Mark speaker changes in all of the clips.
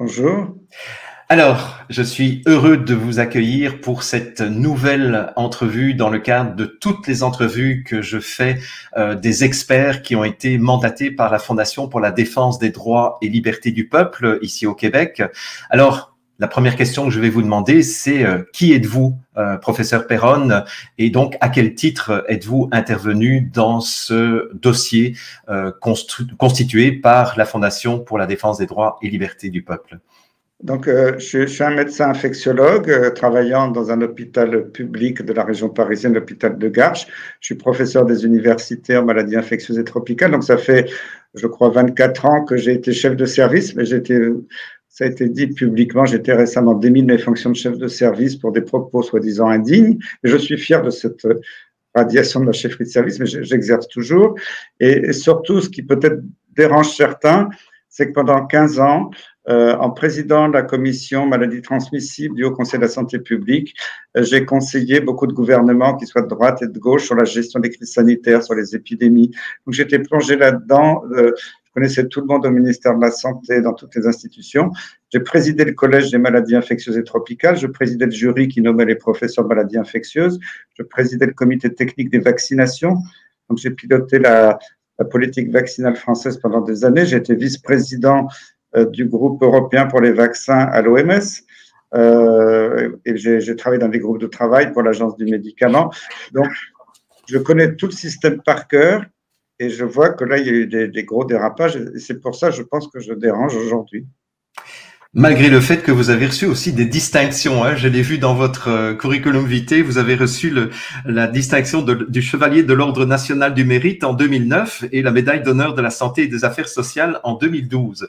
Speaker 1: Bonjour.
Speaker 2: Alors, je suis heureux de vous accueillir pour cette nouvelle entrevue dans le cadre de toutes les entrevues que je fais des experts qui ont été mandatés par la Fondation pour la défense des droits et libertés du peuple ici au Québec. Alors, la première question que je vais vous demander, c'est qui êtes-vous, professeur Perron, et donc à quel titre êtes-vous intervenu dans ce dossier constitué par la Fondation pour la défense des droits et libertés du peuple?
Speaker 1: Donc, je suis un médecin infectiologue travaillant dans un hôpital public de la région parisienne, l'hôpital de Garches. Je suis professeur des universités en maladies infectieuses et tropicales. Donc, ça fait, je crois, 24 ans que j'ai été chef de service, mais ça a été dit publiquement, j'ai été récemment démis de mes fonctions de chef de service pour des propos soi-disant indignes. Et je suis fier de cette radiation de la chefferie de service, mais j'exerce toujours. Et surtout, ce qui peut-être dérange certains, c'est que pendant 15 ans, en président de la commission maladies transmissibles du Haut Conseil de la santé publique, j'ai conseillé beaucoup de gouvernements, qui soient de droite et de gauche, sur la gestion des crises sanitaires, sur les épidémies. Donc j'étais plongé là-dedans. Je connaissais tout le monde au ministère de la Santé, dans toutes les institutions. J'ai présidé le collège des maladies infectieuses et tropicales. Je présidais le jury qui nommait les professeurs de maladies infectieuses. Je présidais le comité technique des vaccinations. Donc j'ai piloté la politique vaccinale française pendant des années. J'ai été vice-président du groupe européen pour les vaccins à l'OMS. Et j'ai travaillé dans des groupes de travail pour l'Agence du médicament. Donc, je connais tout le système par cœur et je vois que là, il y a eu des gros dérapages. Et c'est pour ça, je pense que je dérange aujourd'hui.
Speaker 2: Malgré le fait que vous avez reçu aussi des distinctions, hein, je l'ai vu dans votre curriculum vitae, vous avez reçu la distinction du Chevalier de l'Ordre national du mérite en 2009 et la médaille d'honneur de la santé et des affaires sociales en 2012.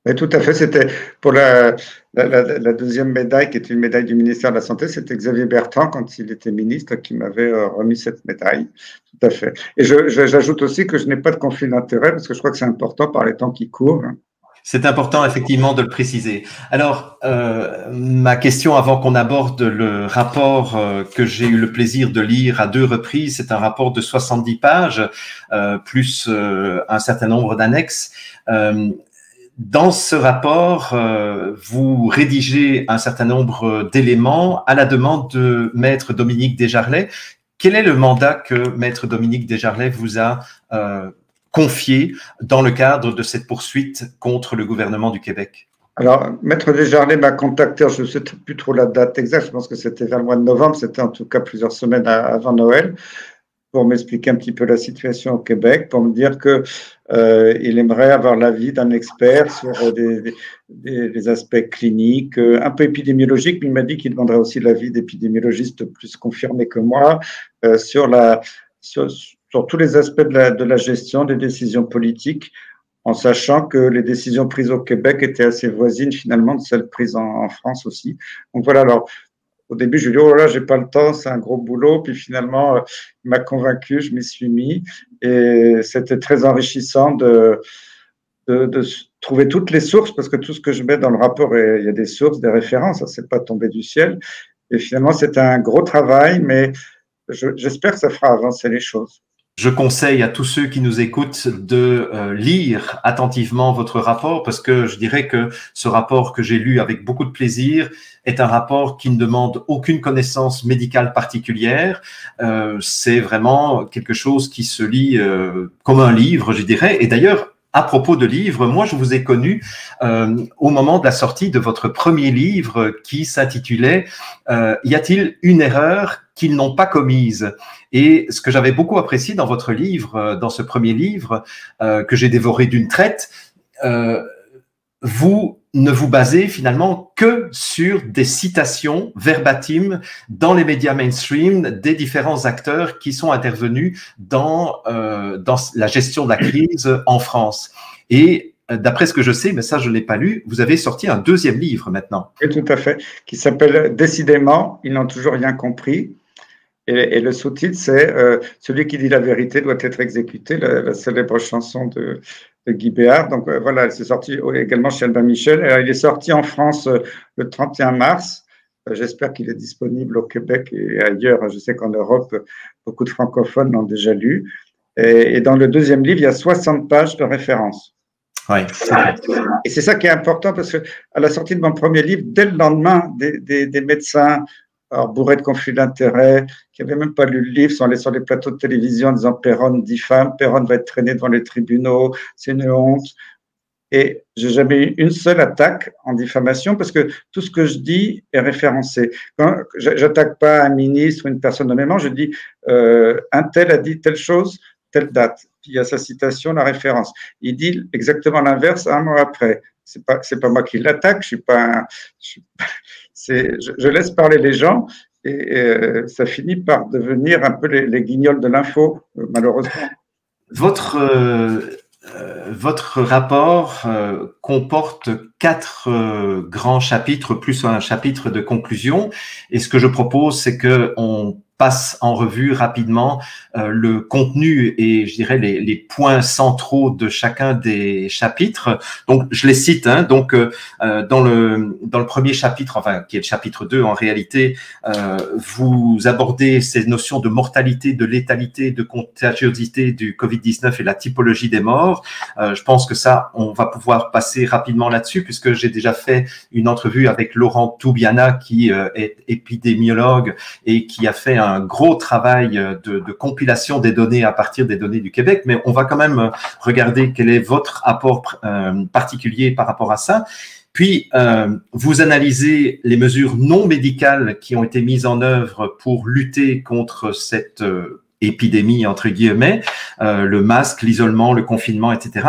Speaker 1: Oui, tout à fait. C'était pour la deuxième médaille, qui est une médaille du ministère de la Santé. C'était Xavier Bertrand, quand il était ministre, qui m'avait remis cette médaille. Tout à fait. Et j'ajoute aussi que je n'ai pas de conflit d'intérêt, parce que je crois que c'est important par les temps qui courent.
Speaker 2: C'est important effectivement de le préciser. Alors, ma question avant qu'on aborde le rapport que j'ai eu le plaisir de lire à 2 reprises, c'est un rapport de 70 pages, plus un certain nombre d'annexes. Dans ce rapport, vous rédigez un certain nombre d'éléments à la demande de Maître Dominique Desjarlais. Quel est le mandat que Maître Dominique Desjarlais vous a confié dans le cadre de cette poursuite contre le gouvernement du Québec?
Speaker 1: Alors, Maître Desjarlais m'a contacté, je ne sais plus trop la date exacte, je pense que c'était vers le mois de novembre, c'était en tout cas plusieurs semaines avant Noël, pour m'expliquer un petit peu la situation au Québec, pour me dire qu'il aimerait avoir l'avis d'un expert sur des aspects cliniques, un peu épidémiologiques, mais il m'a dit qu'il demanderait aussi l'avis d'épidémiologistes plus confirmés que moi sur tous les aspects de la gestion des décisions politiques, en sachant que les décisions prises au Québec étaient assez voisines finalement de celles prises en France aussi. Donc voilà, alors au début, je lui ai dit, oh là, j'ai pas le temps, c'est un gros boulot. Puis finalement, il m'a convaincu, je m'y suis mis. Et c'était très enrichissant de trouver toutes les sources, parce que tout ce que je mets dans le rapport, il y a des sources, des références, ça ne s'est pas tombé du ciel. Et finalement, c'était un gros travail, mais j'espère que ça fera avancer les choses.
Speaker 2: Je conseille à tous ceux qui nous écoutent de lire attentivement votre rapport parce que je dirais que ce rapport que j'ai lu avec beaucoup de plaisir est un rapport qui ne demande aucune connaissance médicale particulière. C'est vraiment quelque chose qui se lit comme un livre, je dirais. Et d'ailleurs, à propos de livres, moi, je vous ai connu au moment de la sortie de votre premier livre qui s'intitulait Y a-t-il une erreur qu'ils n'ont pas commise? Et ce que j'avais beaucoup apprécié dans votre livre, dans ce premier livre, que j'ai dévoré d'une traite, vous ne vous basez finalement que sur des citations verbatim dans les médias mainstream des différents acteurs qui sont intervenus dans la gestion de la crise en France. Et d'après ce que je sais, mais ça je ne l'ai pas lu, vous avez sorti un deuxième livre maintenant.
Speaker 1: Oui, tout à fait, qui s'appelle Décidément, ils n'ont toujours rien compris. Et le sous-titre, c'est Celui qui dit la vérité doit être exécuté, la célèbre chanson de Guy Béard. Donc voilà, c'est sorti également chez Albin Michel. Il est sorti en France le 31 mars. J'espère qu'il est disponible au Québec et ailleurs. Je sais qu'en Europe, beaucoup de francophones l'ont déjà lu. Et dans le deuxième livre, il y a 60 pages de références.
Speaker 2: Oui.
Speaker 1: Et c'est ça qui est important parce que à la sortie de mon premier livre, dès le lendemain, des médecins, alors, bourrés de conflits d'intérêts, qui n'avaient même pas lu le livre, sont allés sur les plateaux de télévision en disant Perron diffame, Perron va être traîné devant les tribunaux, c'est une honte. Et j'ai jamais eu une seule attaque en diffamation parce que tout ce que je dis est référencé. Quand j'attaque pas un ministre ou une personne nommément, je dis un tel a dit telle chose, telle date. Puis il y a sa citation, la référence. Il dit exactement l'inverse un mois après. C'est pas moi qui l'attaque. Je laisse parler les gens et ça finit par devenir un peu les guignols de l'info, malheureusement.
Speaker 2: Votre rapport comporte 4 grands chapitres, plus un chapitre de conclusion. Et ce que je propose, c'est que on passe en revue rapidement le contenu et je dirais les points centraux de chacun des chapitres. Donc je les cite. Donc dans le premier chapitre, enfin qui est le chapitre 2 en réalité, vous abordez ces notions de mortalité, de létalité, de contagiosité du Covid-19 et la typologie des morts. Je pense que ça, on va pouvoir passer rapidement là-dessus puisque j'ai déjà fait une entrevue avec Laurent Toubiana qui est épidémiologue et qui a fait un gros travail de compilation des données à partir des données du Québec, mais on va quand même regarder quel est votre apport particulier par rapport à ça. Puis, vous analysez les mesures non médicales qui ont été mises en œuvre pour lutter contre cette épidémie, entre guillemets, le masque, l'isolement, le confinement, etc.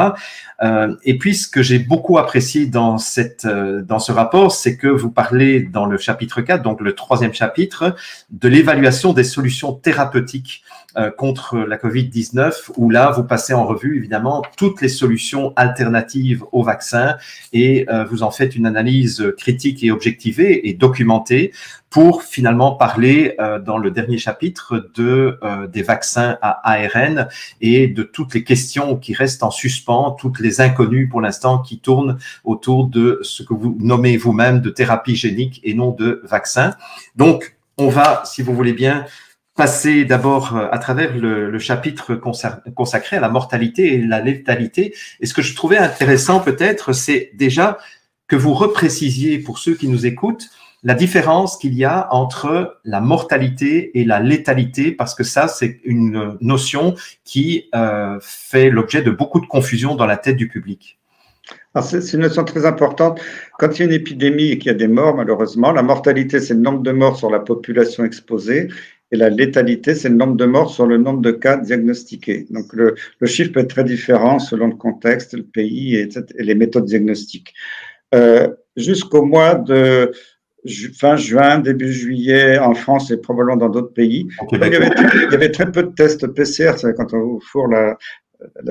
Speaker 2: Et puis, ce que j'ai beaucoup apprécié dans ce rapport, c'est que vous parlez dans le chapitre 4, donc le 3e chapitre, de l'évaluation des solutions thérapeutiques contre la COVID-19, où là, vous passez en revue, évidemment, toutes les solutions alternatives au vaccin et vous en faites une analyse critique et objectivée et documentée pour finalement parler dans le dernier chapitre des vaccins à ARN et de toutes les questions qui restent en suspens, toutes les inconnues pour l'instant qui tournent autour de ce que vous nommez vous-même de thérapie génique et non de vaccin. Donc, on va, si vous voulez bien, passer d'abord à travers le chapitre consacré à la mortalité et la létalité. Et ce que je trouvais intéressant peut-être, c'est déjà que vous reprécisiez pour ceux qui nous écoutent la différence qu'il y a entre la mortalité et la létalité, parce que ça, c'est une notion qui fait l'objet de beaucoup de confusion dans la tête du public.
Speaker 1: C'est une notion très importante. Quand il y a une épidémie et qu'il y a des morts, malheureusement, la mortalité, c'est le nombre de morts sur la population exposée, et la létalité, c'est le nombre de morts sur le nombre de cas diagnostiqués. Donc, le chiffre peut être très différent selon le contexte, le pays et les méthodes diagnostiques. Jusqu'au mois de fin juin, début juillet, en France et probablement dans d'autres pays, il y avait très peu de tests PCR, c'est quand on vous fourre la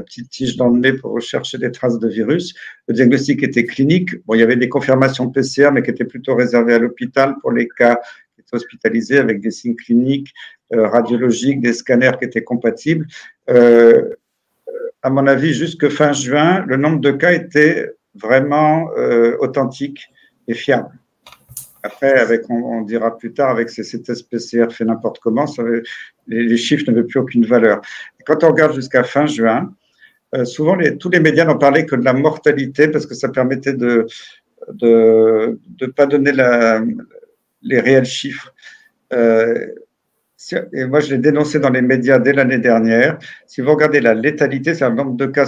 Speaker 1: petite tige dans le nez pour rechercher des traces de virus. Le diagnostic était clinique. Bon, il y avait des confirmations PCR, mais qui étaient plutôt réservées à l'hôpital pour les cas qui étaient hospitalisés avec des signes cliniques, radiologiques, des scanners qui étaient compatibles. À mon avis, jusque fin juin, le nombre de cas était vraiment authentique et fiable. Après, on dira plus tard, avec ces tests PCR fait n'importe comment, les chiffres n'avaient plus aucune valeur. Et quand on regarde jusqu'à fin juin, souvent tous les médias n'en parlaient que de la mortalité parce que ça permettait de pas donner les réels chiffres. Et moi, je l'ai dénoncé dans les médias dès l'année dernière. Si vous regardez la létalité, c'est le nombre de cas,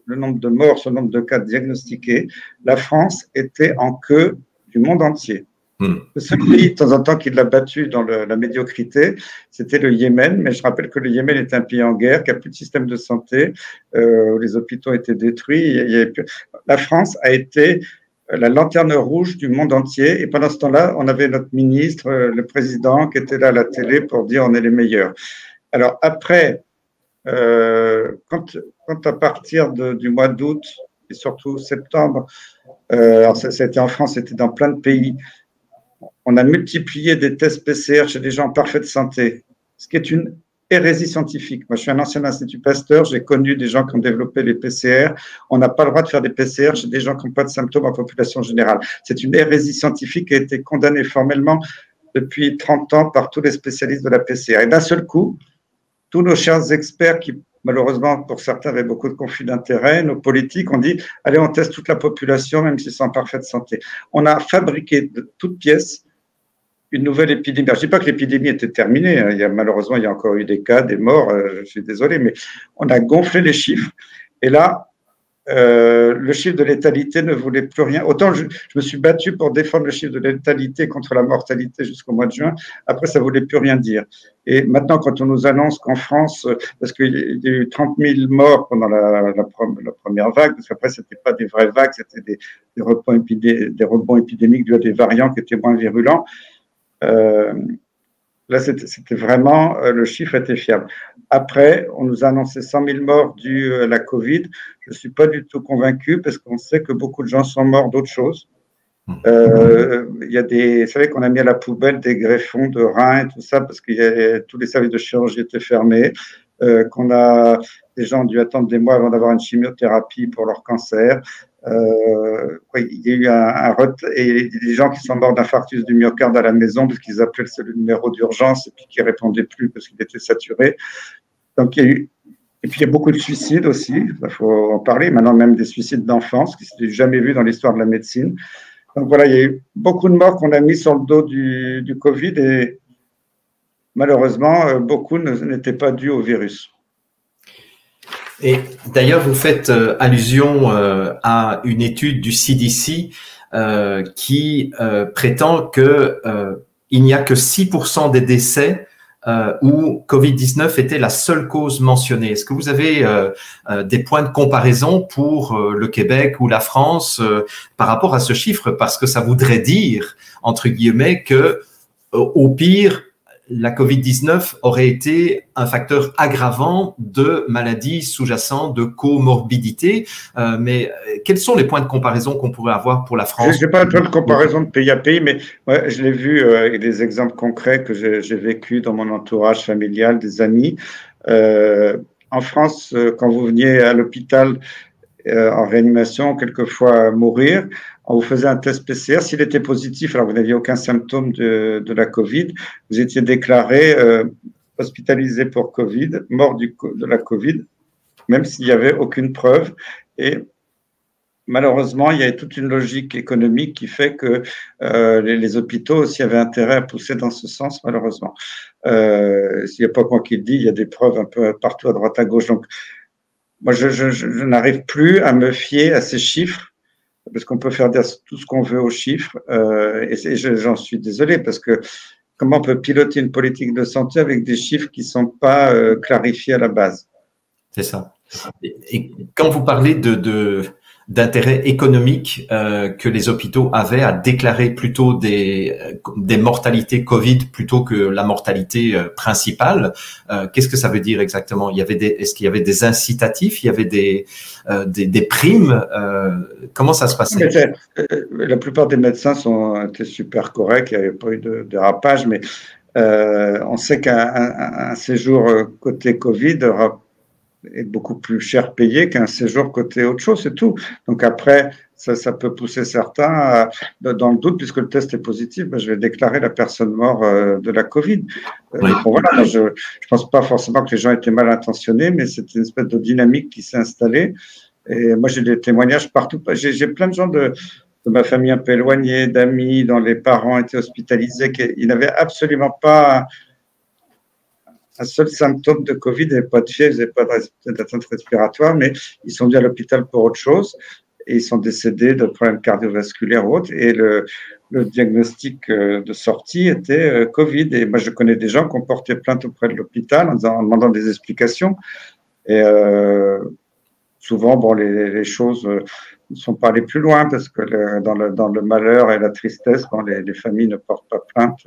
Speaker 1: le nombre de morts sur le nombre de cas diagnostiqués. La France était en queue du monde entier. Le seul pays, de temps en temps, qui l'a battu dans la médiocrité, c'était le Yémen. Mais je rappelle que le Yémen est un pays en guerre, qui n'a plus de système de santé, où les hôpitaux étaient détruits. La France a été la lanterne rouge du monde entier. Et pendant ce temps-là, on avait notre ministre, le président, qui était là à la télé pour dire on est les meilleurs. Alors après, quand à partir du mois d'août et surtout septembre, alors c'était en France, c'était dans plein de pays, on a multiplié des tests PCR chez des gens en parfaite santé, ce qui est une hérésie scientifique. Moi, je suis un ancien Institut Pasteur, j'ai connu des gens qui ont développé les PCR. On n'a pas le droit de faire des PCR chez des gens qui n'ont pas de symptômes en population générale. C'est une hérésie scientifique qui a été condamnée formellement depuis 30 ans par tous les spécialistes de la PCR. Et d'un seul coup, tous nos chers experts qui malheureusement, pour certains, avec beaucoup de conflits d'intérêts, nos politiques ont dit, allez, on teste toute la population, même s'ils sont en parfaite santé. On a fabriqué de toutes pièces une nouvelle épidémie. Alors, je ne dis pas que l'épidémie était terminée. Malheureusement, il y a encore eu des cas, des morts. Je suis désolé, mais on a gonflé les chiffres. Et là, le chiffre de létalité ne voulait plus rien. Autant je me suis battu pour défendre le chiffre de létalité contre la mortalité jusqu'au mois de juin. Après, ça ne voulait plus rien dire. Et maintenant, quand on nous annonce qu'en France, parce qu'il y a eu 30 000 morts pendant la première vague, parce qu'après, ce n'était pas des vraies vagues, c'était des rebonds épidémiques dus à des variants qui étaient moins virulents. Là, c'était vraiment, le chiffre était fiable. Après, on nous a annoncé 100 000 morts dus à la Covid. Je ne suis pas du tout convaincu parce qu'on sait que beaucoup de gens sont morts d'autres choses. Il y a vous savez qu'on a mis à la poubelle des greffons de reins et tout ça parce que tous les services de chirurgie étaient fermés, qu'on a des gens ont dû attendre des mois avant d'avoir une chimiothérapie pour leur cancer. Il y a eu et des gens qui sont morts d'infarctus du myocarde à la maison parce qu'ils appelaient le numéro d'urgence et puis qui ne répondaient plus parce qu'il était saturé. Donc, et puis il y a beaucoup de suicides aussi, il faut en parler, maintenant même des suicides d'enfants, ce qui n'était jamais vu dans l'histoire de la médecine. Donc voilà, il y a eu beaucoup de morts qu'on a mis sur le dos du Covid et malheureusement, beaucoup n'étaient pas dus au virus.
Speaker 2: Et d'ailleurs, vous faites allusion à une étude du CDC qui prétend que il n'y a que 6% des décès où Covid-19 était la seule cause mentionnée. Est-ce que vous avez des points de comparaison pour le Québec ou la France par rapport à ce chiffre? Parce que ça voudrait dire, entre guillemets, que au pire, la Covid-19 aurait été un facteur aggravant de maladies sous-jacentes, de comorbidité. Mais quels sont les points de comparaison qu'on pourrait avoir pour la France?
Speaker 1: Je n'ai pas de point de comparaison de pays à pays, mais ouais, je l'ai vu avec des exemples concrets que j'ai vécu dans mon entourage familial, des amis. En France, quand vous veniez à l'hôpital en réanimation, quelquefois mourir, on vous faisait un test PCR. S'il était positif, alors vous n'aviez aucun symptôme de la Covid, vous étiez déclaré hospitalisé pour Covid, mort de la Covid, même s'il n'y avait aucune preuve. Et malheureusement, il y a toute une logique économique qui fait que les hôpitaux aussi avaient intérêt à pousser dans ce sens, malheureusement. S'il n'y a pas moi qui le dis, il y a des preuves un peu partout à droite à gauche. Donc, moi, je n'arrive plus à me fier à ces chiffres parce qu'on peut faire tout ce qu'on veut aux chiffres. Et j'en suis désolé parce que comment on peut piloter une politique de santé avec des chiffres qui ne sont pas clarifiés à la base?
Speaker 2: C'est ça. Et quand vous parlez d'intérêt économique que les hôpitaux avaient à déclarer plutôt des mortalités Covid plutôt que la mortalité principale, qu'est-ce que ça veut dire exactement? Est-ce qu'il y avait des incitatifs? Il y avait des primes? Comment ça se passait?
Speaker 1: La plupart des médecins étaient super corrects, il n'y avait pas eu de dérapage, mais on sait qu'un séjour côté Covid est beaucoup plus cher payé qu'un séjour côté autre chose, c'est tout. Donc après, ça peut pousser certains dans le doute, puisque le test est positif, je vais déclarer la personne morte de la Covid.
Speaker 2: Oui.
Speaker 1: Bon, voilà, je ne pense pas forcément que les gens étaient mal intentionnés, mais c'est une espèce de dynamique qui s'est installée. Et moi, j'ai des témoignages partout. J'ai plein de gens de ma famille un peu éloignée, d'amis, dont les parents étaient hospitalisés, ils n'avaient absolument pas un seul symptôme de Covid, ils n'avaient pas de fièvre, ils n'avaient pas d'atteinte respiratoire, mais ils sont venus à l'hôpital pour autre chose et ils sont décédés de problèmes cardiovasculaires ou autres. Et le diagnostic de sortie était Covid. Et moi, je connais des gens qui ont porté plainte auprès de l'hôpital en demandant des explications. Et souvent, les choses ne sont pas allées plus loin parce que dans le malheur et la tristesse, les familles ne portent pas plainte.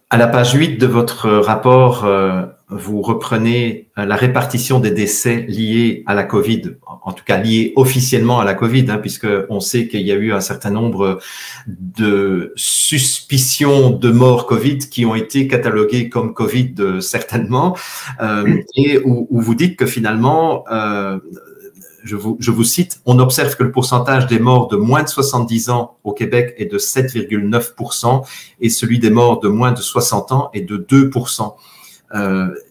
Speaker 2: À la page 8 de votre rapport, vous reprenez la répartition des décès liés à la Covid, en tout cas liés officiellement à la Covid, puisque on sait qu'il y a eu un certain nombre de suspicions de morts Covid qui ont été cataloguées comme Covid certainement, et où vous dites que finalement, je vous cite, on observe que le pourcentage des morts de moins de 70 ans au Québec est de 7,9% et celui des morts de moins de 60 ans est de 2%.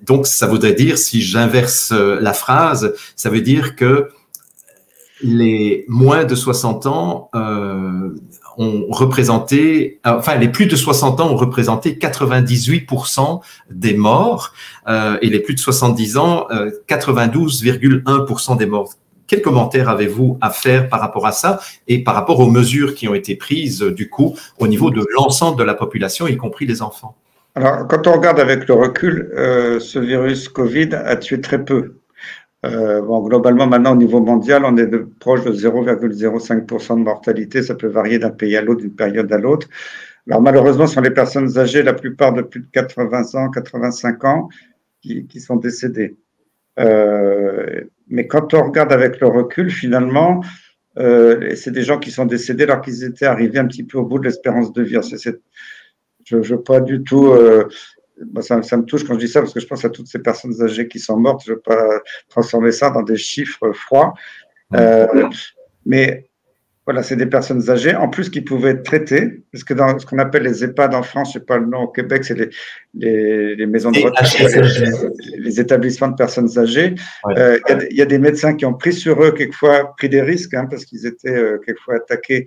Speaker 2: Donc, ça voudrait dire, si j'inverse la phrase, ça veut dire que les moins de 60 ans ont représenté, enfin les plus de 60 ans ont représenté 98% des morts et les plus de 70 ans 92,1% des morts. Quel commentaire avez-vous à faire par rapport à ça et par rapport aux mesures qui ont été prises du coup au niveau de l'ensemble de la population, y compris les enfants?
Speaker 1: Alors, quand on regarde avec le recul, ce virus Covid a tué très peu. Bon, globalement, maintenant, au niveau mondial, on est proche de 0,05% de mortalité. Ça peut varier d'un pays à l'autre, d'une période à l'autre. Alors, malheureusement, ce sont les personnes âgées, la plupart de plus de 80 ans, 85 ans, qui sont décédées. Mais quand on regarde avec le recul, finalement, c'est des gens qui sont décédés alors qu'ils étaient arrivés un petit peu au bout de l'espérance de vie. Je ne veux pas du tout… ça me touche quand je dis ça parce que je pense à toutes ces personnes âgées qui sont mortes. Je ne veux pas transformer ça dans des chiffres froids. Mais voilà, c'est des personnes âgées, en plus qui pouvaient être traitées, parce que dans ce qu'on appelle les EHPAD en France, je ne sais pas le nom au Québec, c'est les maisons de retraite, les établissements de personnes âgées.
Speaker 2: Ouais.
Speaker 1: Il y a des médecins qui ont pris sur eux, quelquefois pris des risques, parce qu'ils étaient quelquefois attaqués,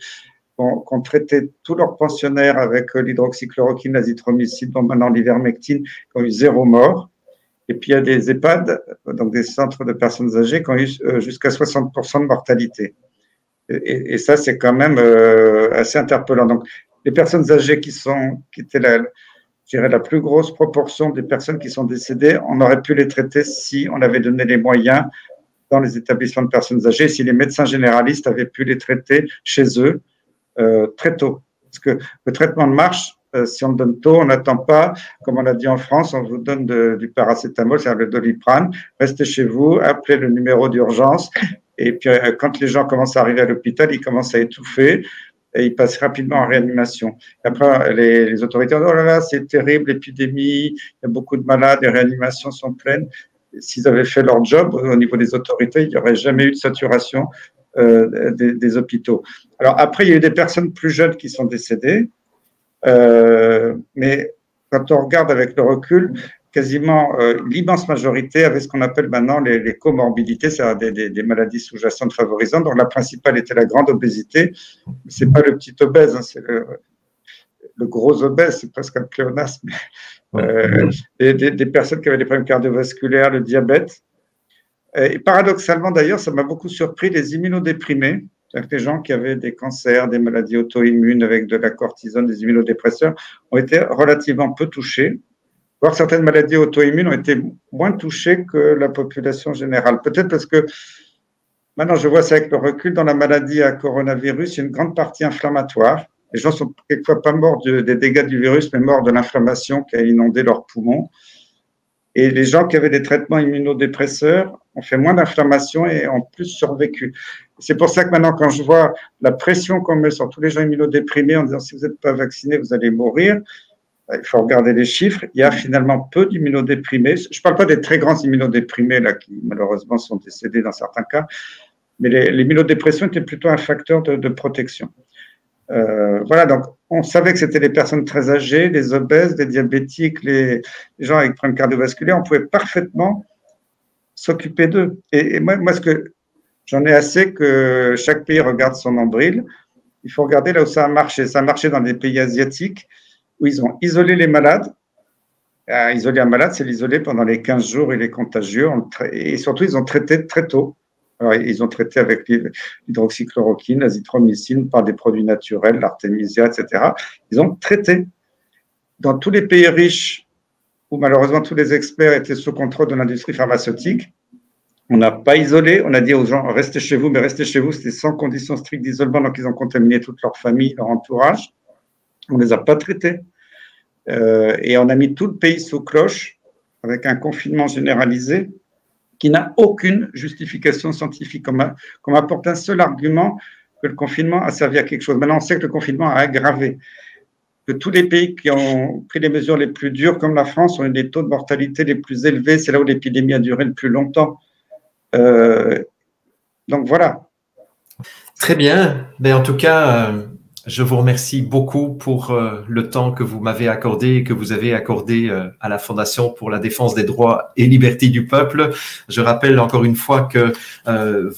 Speaker 1: qu'on traitait tous leurs pensionnaires avec l'hydroxychloroquine, l'azithromycine, donc maintenant l'ivermectine, qui ont eu 0 mort. Et puis il y a des EHPAD, donc des centres de personnes âgées, qui ont eu jusqu'à 60% de mortalité. Et ça, c'est quand même assez interpellant. Donc, les personnes âgées qui étaient je dirais, la plus grosse proportion des personnes qui sont décédées, on aurait pu les traiter si on avait donné les moyens dans les établissements de personnes âgées, si les médecins généralistes avaient pu les traiter chez eux très tôt. Parce que le traitement marche, si on le donne tôt, on n'attend pas, comme on l'a dit en France, on vous donne du paracétamol, c'est-à-dire le Doliprane, restez chez vous, appelez le numéro d'urgence. Et puis, quand les gens commencent à arriver à l'hôpital, ils commencent à étouffer et ils passent rapidement en réanimation. Et après, les autorités disent « Oh là là, c'est terrible, l'épidémie, il y a beaucoup de malades, les réanimations sont pleines. » S'ils avaient fait leur job au niveau des autorités, il n'y aurait jamais eu de saturation des hôpitaux. Alors après, il y a eu des personnes plus jeunes qui sont décédées, mais quand on regarde avec le recul, quasiment l'immense majorité avait ce qu'on appelle maintenant les comorbidités, c'est-à-dire des maladies sous-jacentes favorisantes. Donc la principale était la grande obésité. C'est pas le petit obèse, c'est le gros obèse, c'est presque un pléonasme. Des personnes qui avaient des problèmes cardiovasculaires, le diabète. Et paradoxalement d'ailleurs, ça m'a beaucoup surpris, les immunodéprimés, c'est-à-dire que les gens qui avaient des cancers, des maladies auto-immunes avec de la cortisone, des immunodépresseurs, ont été relativement peu touchés. Voire certaines maladies auto-immunes ont été moins touchées que la population générale. Peut-être parce que maintenant, je vois ça avec le recul, dans la maladie à coronavirus, il y a une grande partie inflammatoire. Les gens sont quelquefois pas morts des dégâts du virus, mais morts de l'inflammation qui a inondé leurs poumons. Et les gens qui avaient des traitements immunodépresseurs ont fait moins d'inflammation et ont plus survécu. C'est pour ça que maintenant, quand je vois la pression qu'on met sur tous les gens immunodéprimés en disant si vous n'êtes pas vacciné, vous allez mourir, il faut regarder les chiffres. Il y a finalement peu d'immunodéprimés. Je ne parle pas des très grands immunodéprimés là, qui malheureusement sont décédés dans certains cas, mais l'immunodépression était plutôt un facteur de protection. Voilà, donc on savait que c'était les personnes très âgées, les obèses, les diabétiques, les gens avec problèmes cardiovasculaires. On pouvait parfaitement s'occuper d'eux. Et moi, ce que j'en ai assez que chaque pays regarde son nombril. Il faut regarder là où ça a marché. Ça a marché dans des pays asiatiques où ils ont isolé les malades. Isoler un malade, c'est l'isoler pendant les 15 jours, il est contagieux. Et surtout, ils ont traité très tôt. Alors, ils ont traité avec l'hydroxychloroquine, l'azithromycine, par des produits naturels, l'artémisia, etc. Ils ont traité. Dans tous les pays riches, où malheureusement tous les experts étaient sous contrôle de l'industrie pharmaceutique, on n'a pas isolé, on a dit aux gens, restez chez vous, mais restez chez vous, c'était sans conditions strictes d'isolement, donc ils ont contaminé toute leur famille, leur entourage. On ne les a pas traités. Et on a mis tout le pays sous cloche, avec un confinement généralisé, qui n'a aucune justification scientifique. On m'apporte un seul argument que le confinement a servi à quelque chose. Maintenant, on sait que le confinement a aggravé. Que tous les pays qui ont pris les mesures les plus dures, comme la France, ont eu des taux de mortalité les plus élevés. C'est là où l'épidémie a duré le plus longtemps. Donc voilà.
Speaker 2: Très bien. Mais en tout cas, Je vous remercie beaucoup pour le temps que vous m'avez accordé et que vous avez accordé à la Fondation pour la défense des droits et libertés du peuple. Je rappelle encore une fois que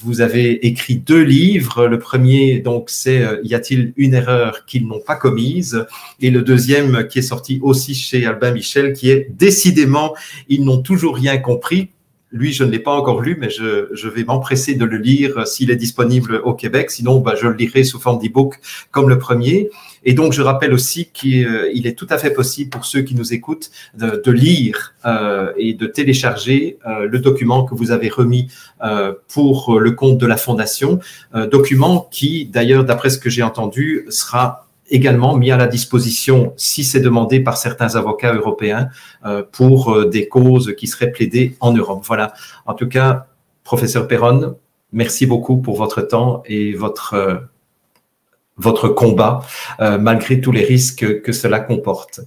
Speaker 2: vous avez écrit 2 livres. Le premier, donc, c'est Y a-t-il une erreur qu'ils n'ont pas commise? Et le deuxième, qui est sorti aussi chez Albin Michel, qui est Décidément, ils n'ont toujours rien compris. Lui, je ne l'ai pas encore lu, mais je vais m'empresser de le lire s'il est disponible au Québec. Sinon, je le lirai sous forme d'e-book comme le premier. Et donc, je rappelle aussi qu'il est tout à fait possible pour ceux qui nous écoutent de lire et de télécharger le document que vous avez remis pour le compte de la Fondation. Document qui, d'ailleurs, d'après ce que j'ai entendu, sera également mis à la disposition, si c'est demandé par certains avocats européens, pour des causes qui seraient plaidées en Europe. Voilà. En tout cas, professeur Perron, merci beaucoup pour votre temps et votre combat, malgré tous les risques que cela comporte.